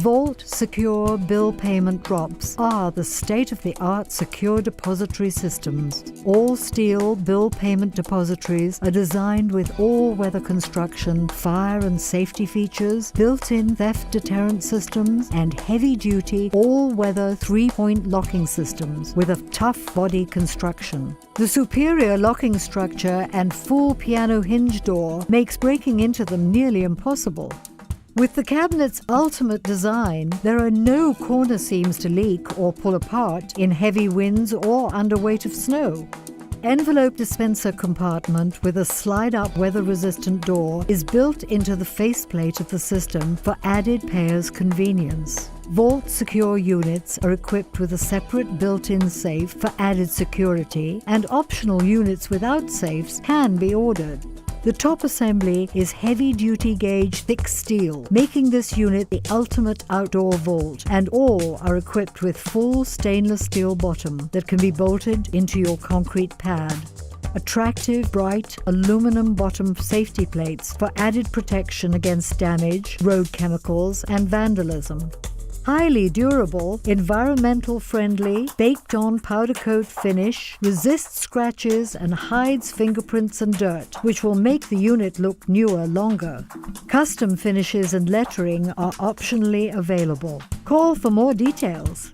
Vault Secure Bill Payment Drops are the state-of-the-art secure depository systems. All steel bill payment depositories are designed with all-weather construction, fire and safety features, built-in theft deterrent systems, and heavy-duty, all-weather three-point locking systems with a tough body construction. The superior locking structure and full piano hinge door makes breaking into them nearly impossible. With the cabinet's ultimate design, there are no corner seams to leak or pull apart in heavy winds or under weight of snow. Envelope dispenser compartment with a slide-up weather-resistant door is built into the faceplate of the system for added payer's convenience. Vault Secure units are equipped with a separate built-in safe for added security, and optional units without safes can be ordered. The top assembly is heavy-duty gauge thick steel, making this unit the ultimate outdoor vault, and all are equipped with full stainless steel bottom that can be bolted into your concrete pad. Attractive, bright, aluminum bottom safety plates for added protection against damage, road chemicals, and vandalism. Highly durable, environmental-friendly, baked-on powder coat finish, resists scratches and hides fingerprints and dirt, which will make the unit look newer longer. Custom finishes and lettering are optionally available. Call for more details.